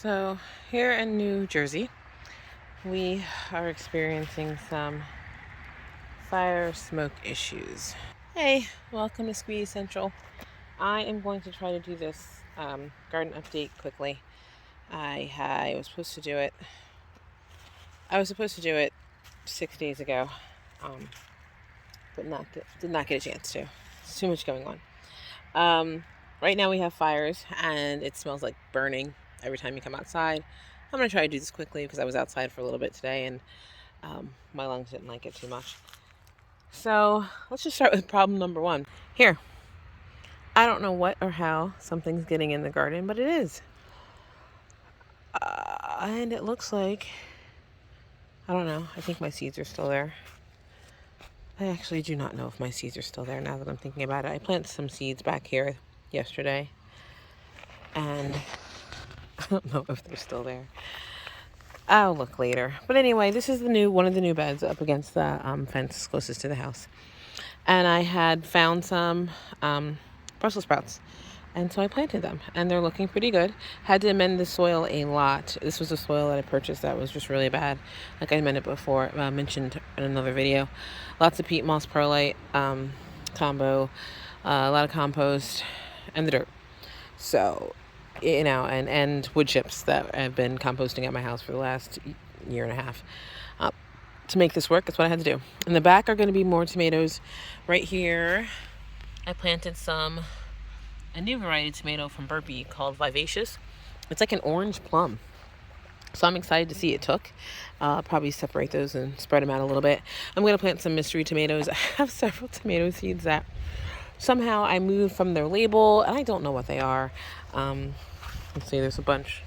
So here in New Jersey, we are experiencing some fire smoke issues. Hey, welcome to Squeeze Central. I am going to try to do this garden update quickly. I was supposed to do it. I was supposed to do it 6 days ago, but did not get a chance to. There's too much going on. Right now we have fires and it smells like burning every time you come outside. I'm going to try to do this quickly because I was outside for a little bit today and my lungs didn't like it too much. So let's just start with problem number one. Here, I don't know what or how something's getting in the garden, but it is. And it looks like, I don't know, I think my seeds are still there. I actually do not know if my seeds are still there now that I'm thinking about it. I planted some seeds back here yesterday, and I don't know if they're still there. I'll look later. But anyway, this is one of the new beds up against the fence closest to the house. And I had found some Brussels sprouts. And so I planted them. And they're looking pretty good. Had to amend the soil a lot. This was a soil that I purchased that was just really bad. Like I amended before, mentioned in another video. Lots of peat moss perlite combo. A lot of compost. And the dirt. So, and wood chips that I've been composting at my house for the last year and a half. To make this work, that's what I had to do. In the back are going to be more tomatoes. Right here, I planted a new variety of tomato from Burpee called Vivacious. It's like an orange plum. So I'm excited to see it took. Probably separate those and spread them out a little bit. I'm going to plant some mystery tomatoes. I have several tomato seeds that somehow I moved from their label, and I don't know what they are. Let's see, there's a bunch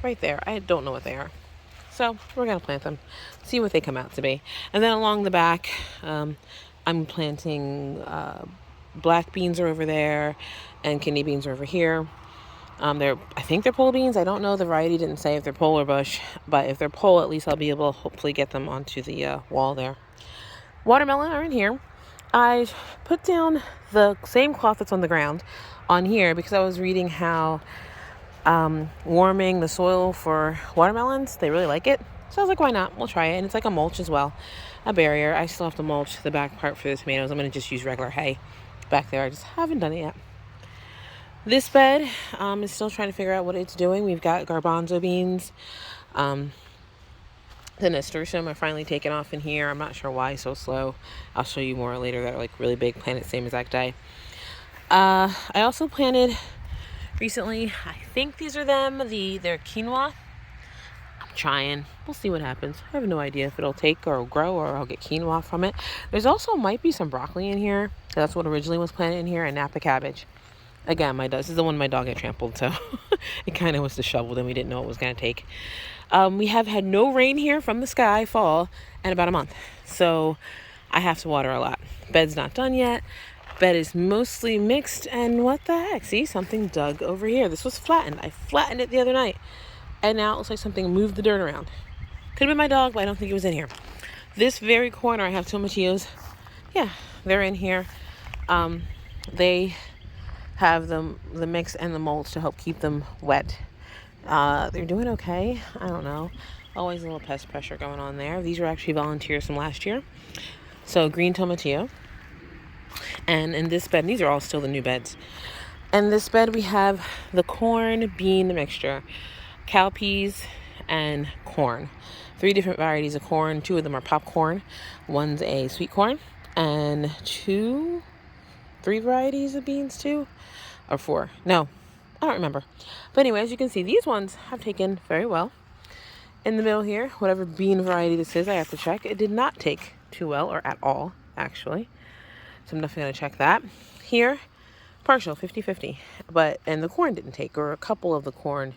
right there. I don't know what they are. So we're going to plant them, see what they come out to be. And then along the back, I'm planting black beans are over there, and kidney beans are over here. I think they're pole beans. I don't know. The variety didn't say if they're pole or bush, but if they're pole, at least I'll be able to hopefully get them onto the wall there. Watermelon are in here. I put down the same cloth that's on the ground on here because I was reading how warming the soil for watermelons, they really like it. So I was like, why not? We'll try it. And it's like a mulch as well, a barrier. I still have to mulch the back part for the tomatoes. I'm going to just use regular hay back there. I just haven't done it yet. This bed is still trying to figure out what it's doing. We've got garbanzo beans. The nasturtium are finally taken off in here. I'm not sure why so slow. I'll show you more later that are like really big, planted same exact day. I also planted recently, I think these are them, they're quinoa. I'm trying. We'll see what happens. I have no idea if it'll take or grow or I'll get quinoa from it. There's also might be some broccoli in here. That's what originally was planted in here, and Napa cabbage. Again, this is the one my dog had trampled, so it kind of was disheveled and we didn't know what it was going to take. We have had no rain here from the sky fall in about a month, so I have to water a lot. Bed's not done yet. Bed is mostly mixed, and what the heck? See, something dug over here. This was flattened. I flattened it the other night, and now it looks like something moved the dirt around. Could have been my dog, but I don't think it was in here. This very corner, I have tomatillos. Yeah, they're in here. They have the mix and the mulch to help keep them wet. They're doing okay. I don't know. Always a little pest pressure going on there. These are actually volunteers from last year. So green tomatillo. And in this bed, these are all still the new beds. In this bed, we have the corn bean mixture, cowpeas and corn. 3 different varieties of corn. 2 of them are popcorn. One's a sweet corn, and 3 varieties of beans too, or 4. No, I don't remember. But anyway, as you can see, these ones have taken very well. In the middle here, whatever bean variety this is, I have to check. It did not take too well, or at all, actually. So I'm definitely going to check that. Here, partial, 50-50. And the corn didn't take, or a couple of the corn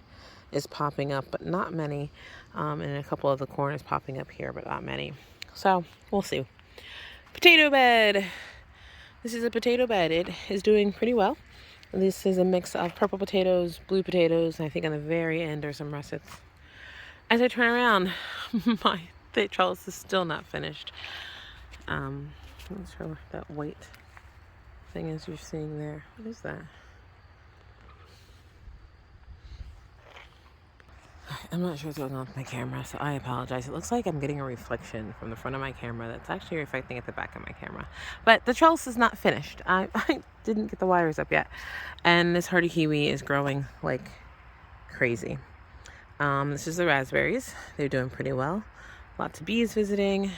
is popping up, but not many. And a couple of the corn is popping up here, but not many. So, we'll see. Potato bed. This is a potato bed. It is doing pretty well. This is a mix of purple potatoes, blue potatoes, and I think on the very end are some russets. As I turn around, my trellis is still not finished. I'm not sure what that white thing is you're seeing there. What is that? I'm not sure what's going on with my camera, so I apologize. It looks like I'm getting a reflection from the front of my camera that's actually reflecting at the back of my camera. But the trellis is not finished. I didn't get the wires up yet. And this hardy kiwi is growing like crazy. This is the raspberries. They're doing pretty well. Lots of bees visiting.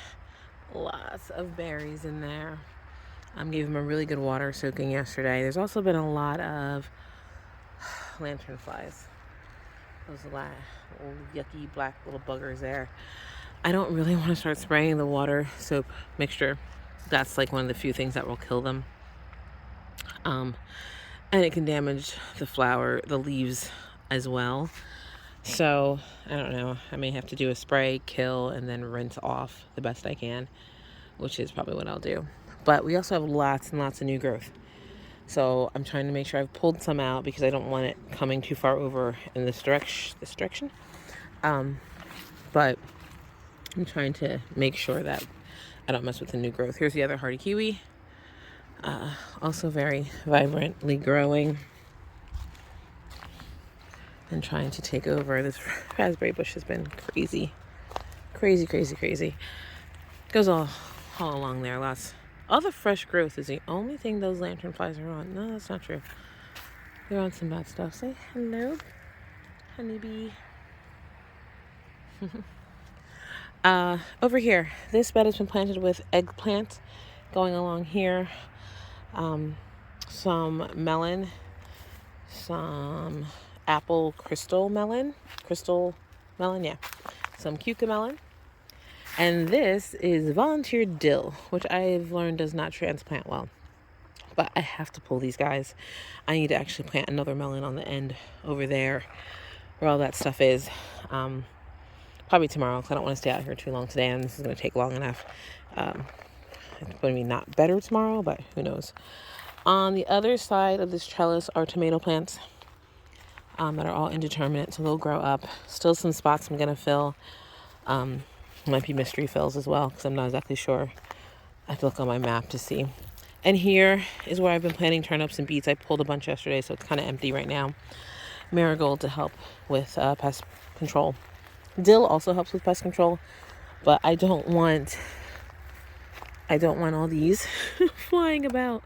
Lots of berries in there. Gave them a really good water soaking yesterday. There's also been a lot of lantern flies. Those little yucky black little buggers there. I don't really want to start spraying the water soap mixture. That's like one of the few things that will kill them. And it can damage the leaves as well. So, I don't know. I may have to do a spray, kill, and then rinse off the best I can, which is probably what I'll do. But we also have lots and lots of new growth. So I'm trying to make sure I've pulled some out because I don't want it coming too far over in this direction. But I'm trying to make sure that I don't mess with the new growth. Here's the other hardy kiwi. Also very vibrantly growing. And trying to take over. This raspberry bush has been crazy. Crazy. Goes all along there. All the fresh growth is the only thing those lantern flies are on. No, that's not true. They're on some bad stuff. Say hello, honeybee. Over here, this bed has been planted with eggplant going along here. Some melon, some apple crystal melon, yeah. Some cucamelon. And this is volunteer dill, which I've learned does not transplant well. But I have to pull these guys. I need to actually plant another melon on the end over there where all that stuff is. Probably tomorrow because I don't want to stay out here too long today, and this is going to take long enough. It's going to be not better tomorrow, but who knows. On the other side of this trellis are tomato plants that are all indeterminate, so they'll grow up. Still some spots I'm going to fill. Might be mystery fills as well because I'm not exactly sure. I have to look on my map to see. And here is where I've been planting turnips and beets. I pulled a bunch yesterday, so it's kind of empty right now. Marigold to help with pest control. Dill also helps with pest control, but I don't want all these flying about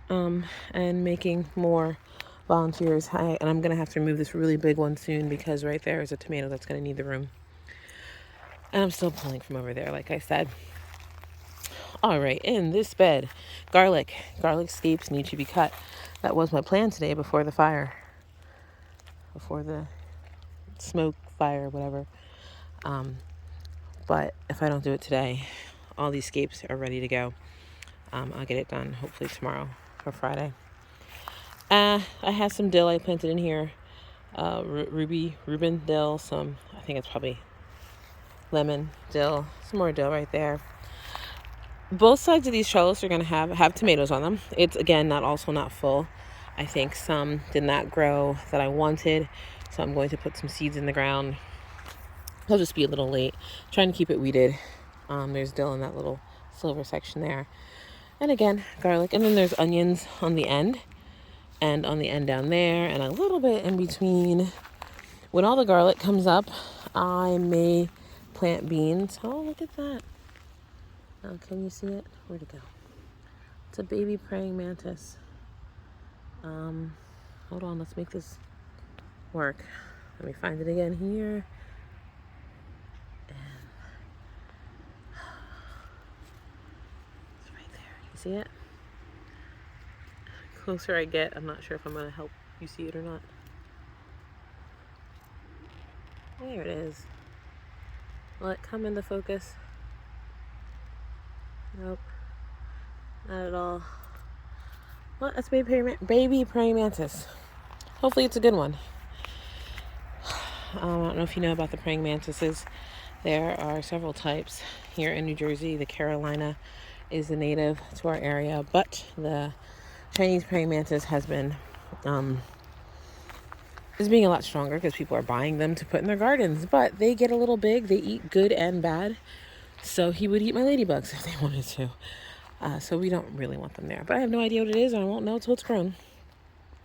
and making more volunteers. And I'm going to have to remove this really big one soon because right there is a tomato that's going to need the room. And I'm still pulling from over there, like I said. All right, in this bed, garlic scapes need to be cut. That was my plan today before the fire, before the smoke, fire, whatever. But if I don't do it today, all these scapes are ready to go. I'll get it done hopefully tomorrow or Friday. I have some dill I planted in here. Reuben dill, I think it's probably lemon dill, some more dill right there. Both sides of these trellis are going to have tomatoes on them. It's, again, not full. I think some did not grow that I wanted, so I'm going to put some seeds in the ground. I'll just be a little late. Trying to keep it weeded. There's dill in that little silver section there. And again, garlic. And then there's onions on the end. And on the end down there. And a little bit in between. When all the garlic comes up, I may plant beans. Oh, look at that. Can you see it? Where'd it go? It's a baby praying mantis. Hold on, let's make this work. Let me find it again here. And it's right there. You see it? The closer I get, I'm not sure if I'm going to help you see it or not. There it is. Will it come into focus? Nope. Not at all. Well, that's baby praying mantis. Hopefully it's a good one. I don't know if you know about the praying mantises. There are several types here in New Jersey. The Carolina is the native to our area, but the Chinese praying mantis has been is being a lot stronger because people are buying them to put in their gardens. But they get a little big. They eat good and bad. So he would eat my ladybugs if they wanted to. So we don't really want them there. But I have no idea what it is, and I won't know until it's grown.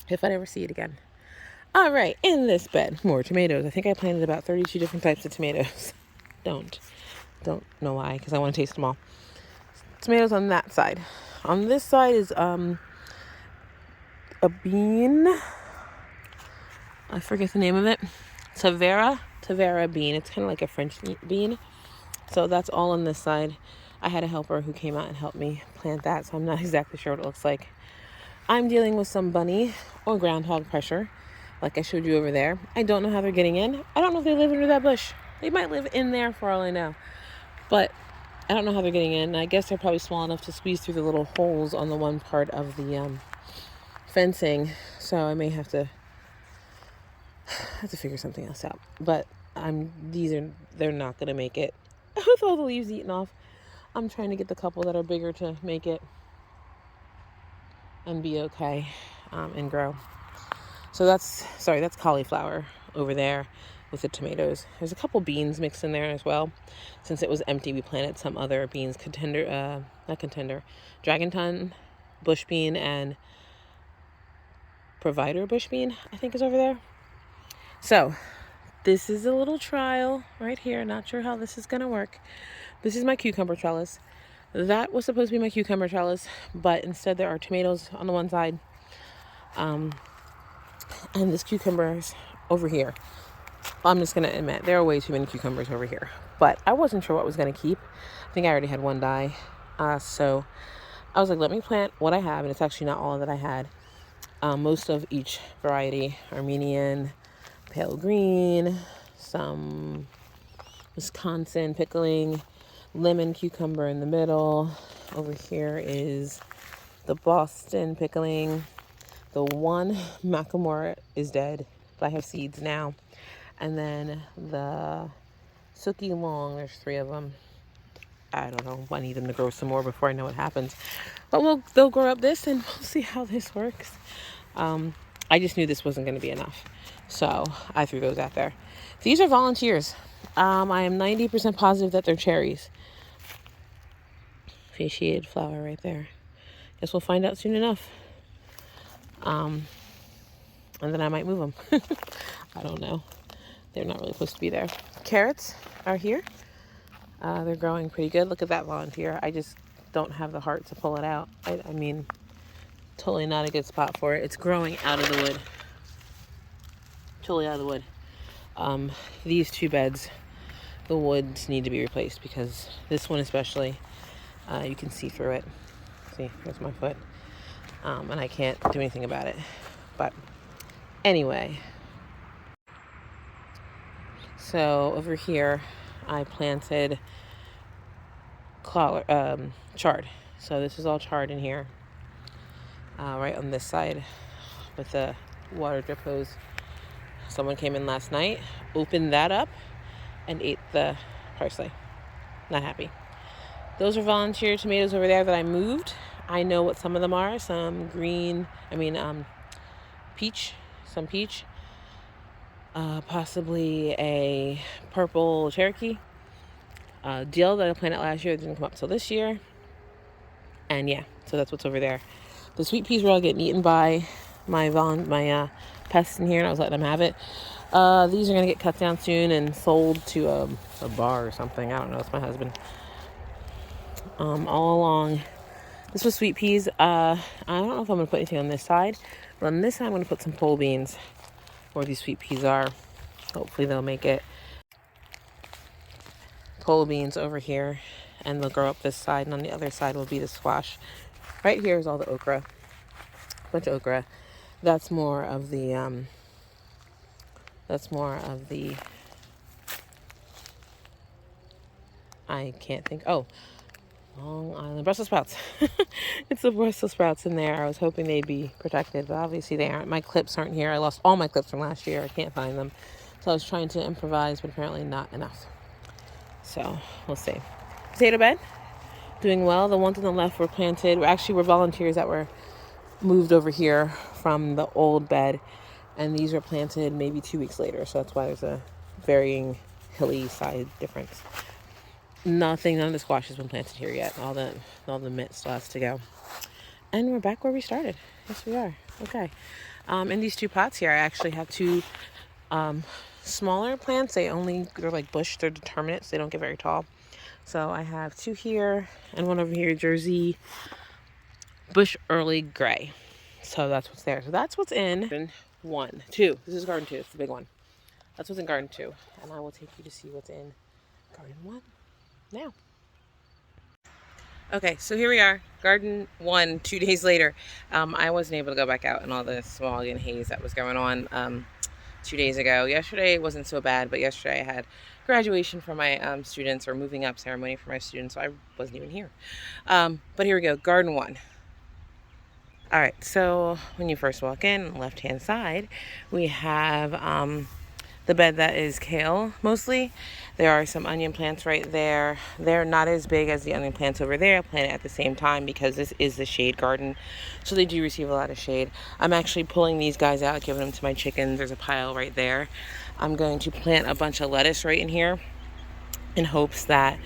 If I ever see it again. All right, in this bed, more tomatoes. I think I planted about 32 different types of tomatoes. Don't know why, because I want to taste them all. Tomatoes on that side. On this side is a bean. I forget the name of it. Tavera bean. It's kind of like a French bean. So that's all on this side. I had a helper who came out and helped me plant that, so I'm not exactly sure what it looks like. I'm dealing with some bunny or groundhog pressure, like I showed you over there. I don't know how they're getting in. I don't know if they live under that bush. They might live in there for all I know. But I don't know how they're getting in. I guess they're probably small enough to squeeze through the little holes on the one part of the fencing. So I may have to figure something else out. But they're not going to make it. With all the leaves eaten off, I'm trying to get the couple that are bigger to make it and be okay and grow. So that's cauliflower over there with the tomatoes. There's a couple beans mixed in there as well. Since it was empty, we planted some other beans, Dragon Ton, bush bean, and Provider bush bean, I think is over there. So this is a little trial right here. Not sure how this is going to work. This is my cucumber trellis. That was supposed to be my cucumber trellis, but instead there are tomatoes on the one side. And this cucumber's over here. I'm just going to admit, there are way too many cucumbers over here. But I wasn't sure what I was going to keep. I think I already had one die. So I was like, let me plant what I have. And it's actually not all that I had. Most of each variety. Armenian, pale green, some Wisconsin pickling, lemon cucumber in the middle. Over here is the Boston pickling. The one Macklemore is dead, but I have seeds now. And then the Suki Long, there's 3 of them. I don't know. I need them to grow some more before I know what happens. But they'll grow up this and we'll see how this works. I just knew this wasn't going to be enough. So I threw those out there. These are volunteers. I am 90% positive that they're cherries. Fasciated flower right there. Guess we'll find out soon enough. And then I might move them. I don't know. They're not really supposed to be there. Carrots are here. They're growing pretty good. Look at that volunteer. I just don't have the heart to pull it out. I mean, totally not a good spot for it. It's growing out of the wood. Totally out of the wood. These 2 beds, the woods need to be replaced because this one especially, you can see through it. See, there's my foot. And I can't do anything about it. But anyway, so over here I planted chard. So this is all chard in here, right on this side with the water drip hose. Someone came in last night, opened that up, and ate the parsley. Not happy. Those are volunteer tomatoes over there that I moved. I know what some of them are. Some peach. Some peach. Possibly a purple Cherokee. Dill that I planted last year didn't come up till this year. And yeah, so that's what's over there. The sweet peas were all getting eaten by my pests in here, and I was letting them have it. These are going to get cut down soon and sold to a bar or something. I don't know. It's my husband. All along, this was sweet peas. I don't know if I'm going to put anything on this side, but on this side I'm going to put some pole beans where these sweet peas are. Hopefully they'll make it. Pole beans over here, and they'll grow up this side, and on the other side will be the squash. Right here is all the okra. A bunch of okra. That's more of the I can't think. Oh, Long Island Brussels sprouts. It's the Brussels sprouts in there. I was hoping they'd be protected, but obviously they aren't. My clips aren't here. I lost all my clips from last year. I can't find them. So I was trying to improvise, but apparently not enough. So we'll see. Potato bed, doing well. The ones on the left were planted. Actually, were volunteers that were moved over here from the old bed, and these were planted maybe 2 weeks later. So that's why there's a varying hilly side difference. None of the squash has been planted here yet. All the mint still has to go. And we're back where we started. Yes, we are. Okay. In these two pots here, I actually have two smaller plants. They're like bush, they're determinates, they don't get very tall. So I have two here and one over here, Jersey Bush Early Gray. So that's what's there. So that's what's in garden 1, 2. This is garden 2, it's the big one. That's what's in garden 2. And I will take you to see what's in garden 1 now. Okay, so here we are, garden 1, 2 days later. I wasn't able to go back out in all the smog and haze that was going on 2 days ago. Yesterday wasn't so bad, but yesterday I had graduation for my students, or moving up ceremony for my students, so I wasn't even here. But here we go, garden 1. All right, so when you first walk in, on the left-hand side, we have the bed that is kale mostly. There are some onion plants right there. They're not as big as the onion plants over there. I plant it at the same time because this is the shade garden, so they do receive a lot of shade. I'm actually pulling these guys out, giving them to my chickens. There's a pile right there. I'm going to plant a bunch of lettuce right in here in hopes that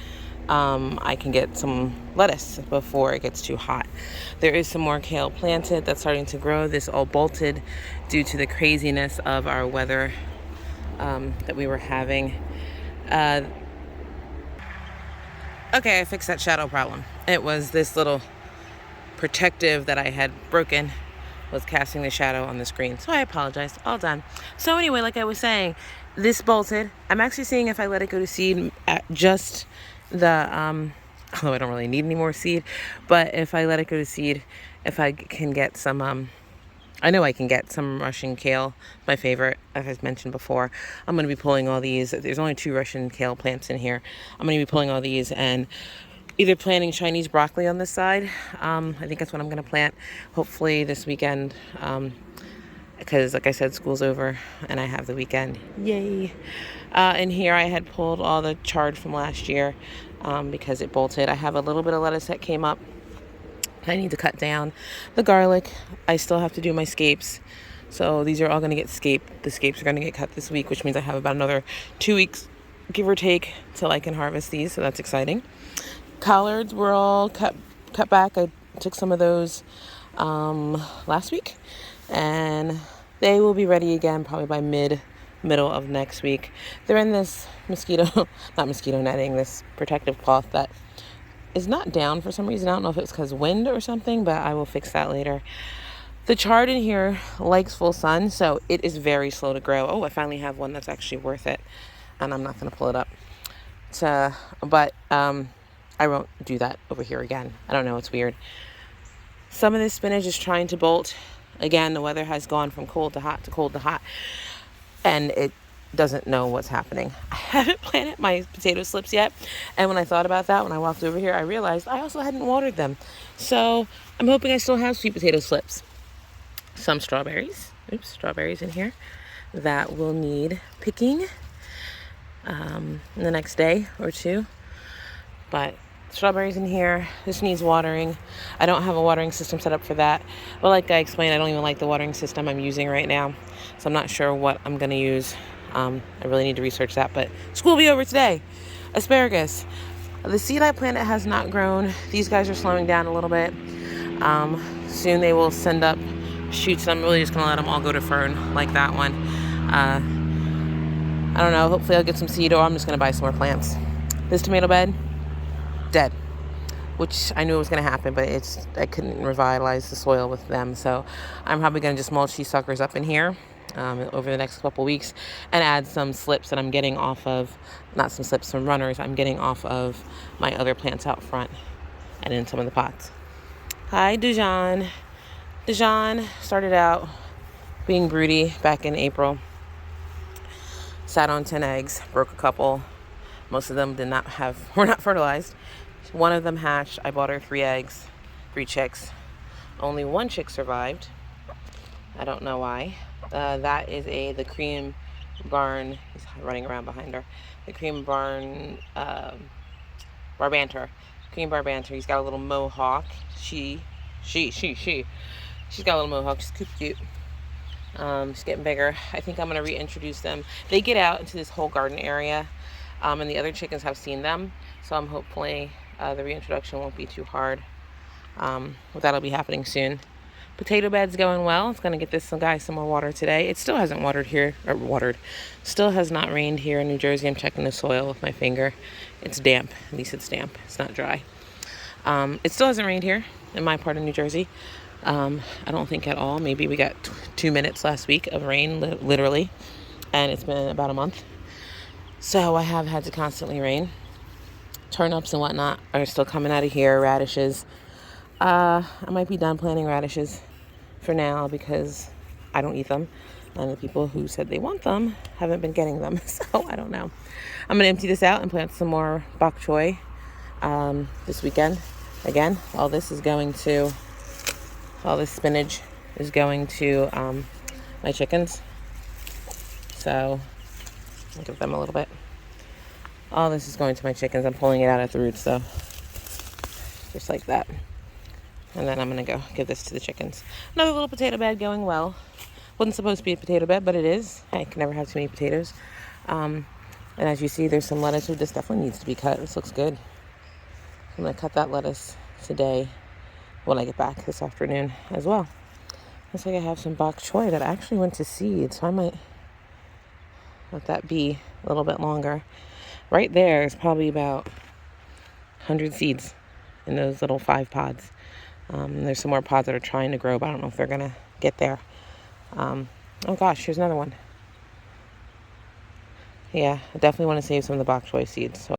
I can get some lettuce before it gets too hot. There is some more kale planted that's starting to grow. This all bolted due to the craziness of our weather that we were having. Okay, I fixed that shadow problem. It was this little protective that I had broken was casting the shadow on the screen. So I apologize. All done. So anyway, like I was saying, this bolted. I'm actually seeing if I let it go to seed at just the, although I don't really need any more seed, but if I let it go to seed, if I can get some, I know I can get some Russian kale, my favorite, as I've mentioned before. I'm going to be pulling all these. There's only 2 Russian kale plants in here. I'm going to be pulling all these and either planting Chinese broccoli on this side. I think that's what I'm going to plant, hopefully this weekend, because like I said, school's over and I have the weekend. Yay. In here I had pulled all the chard from last year because it bolted. I have a little bit of lettuce that came up. I need to cut down the garlic. I still have to do my scapes. So these are all going to get scaped. The scapes are going to get cut this week, which means I have about another 2 weeks, give or take, till I can harvest these. So that's exciting. Collards were all cut back. I took some of those last week, and they will be ready again probably by middle of next week. They're in this not mosquito netting, this protective cloth that is not down for some reason. I don't know if it's because wind or something, but I will fix that later. The chard in here likes full sun, so it is very slow to grow. Oh, I finally have one that's actually worth it, and I'm not going to pull it up. But I won't do that over here again. I don't know, it's weird. Some of this spinach is trying to bolt. Again, the weather has gone from cold to hot to cold to hot, and it doesn't know what's happening. I haven't planted my potato slips yet, and when I thought about that, when I walked over here, I realized I also hadn't watered them. So I'm hoping I still have sweet potato slips. Some strawberries in here that will need picking in the next day or 2. But strawberries in here. This needs watering. I don't have a watering system set up for that. But like I explained, I don't even like the watering system I'm using right now. So I'm not sure what I'm going to use. I really need to research that. But school will be over today. Asparagus. The seed I planted has not grown. These guys are slowing down a little bit. Soon they will send up shoots. I'm really just going to let them all go to fern like that one. I don't know. Hopefully I'll get some seed, or I'm just going to buy some more plants. This tomato bed, dead, which I knew was going to happen, but I couldn't revitalize the soil with them. So I'm probably going to just mulch these suckers up in here over the next couple weeks and add some slips that I'm getting off of, not some slips, some runners I'm getting off of my other plants out front and in some of the pots. Hi, Dijon. Dijon started out being broody back in April. Sat on 10 eggs, broke a couple. Most of them were not fertilized. One of them hatched. I bought her 3 eggs, 3 chicks. Only 1 chick survived. I don't know why. That is the cream barn. He's running around behind her. The cream barn barbanter. Cream barbanter. He's got a little mohawk. She's got a little mohawk. She's cute. She's getting bigger. I think I'm going to reintroduce them. They get out into this whole garden area, and the other chickens have seen them. So I'm hopefully the reintroduction won't be too hard. That'll be happening soon. Potato bed's going well. It's going to get this guy some more water today. It still hasn't still has not rained here in New Jersey. I'm checking the soil with my finger. It's damp. At least it's damp. It's not dry. It still hasn't rained here in my part of New Jersey. I don't think at all. Maybe we got 2 minutes last week of rain, literally. And it's been about a month. So I have had to constantly rain. Turnips and whatnot are still coming out of here. Radishes. I might be done planting radishes for now because I don't eat them. And the people who said they want them haven't been getting them. So I don't know. I'm going to empty this out and plant some more bok choy this weekend. Again, all this spinach is going to my chickens. So I'll give them a little bit. All this is going to my chickens. I'm pulling it out at the roots though. Just like that. And then I'm going to go give this to the chickens. Another little potato bed going well. Wasn't supposed to be a potato bed, but it is. I can never have too many potatoes. And as you see, there's some lettuce. This definitely needs to be cut. This looks good. I'm going to cut that lettuce today when I get back this afternoon as well. Looks like I have some bok choy that actually went to seed. So I might let that be a little bit longer. Right there is probably about 100 seeds in those little 5 pods. There's some more pods that are trying to grow, but I don't know if they're going to get there. Oh gosh, here's another one. Yeah, I definitely want to save some of the bok choy seeds, so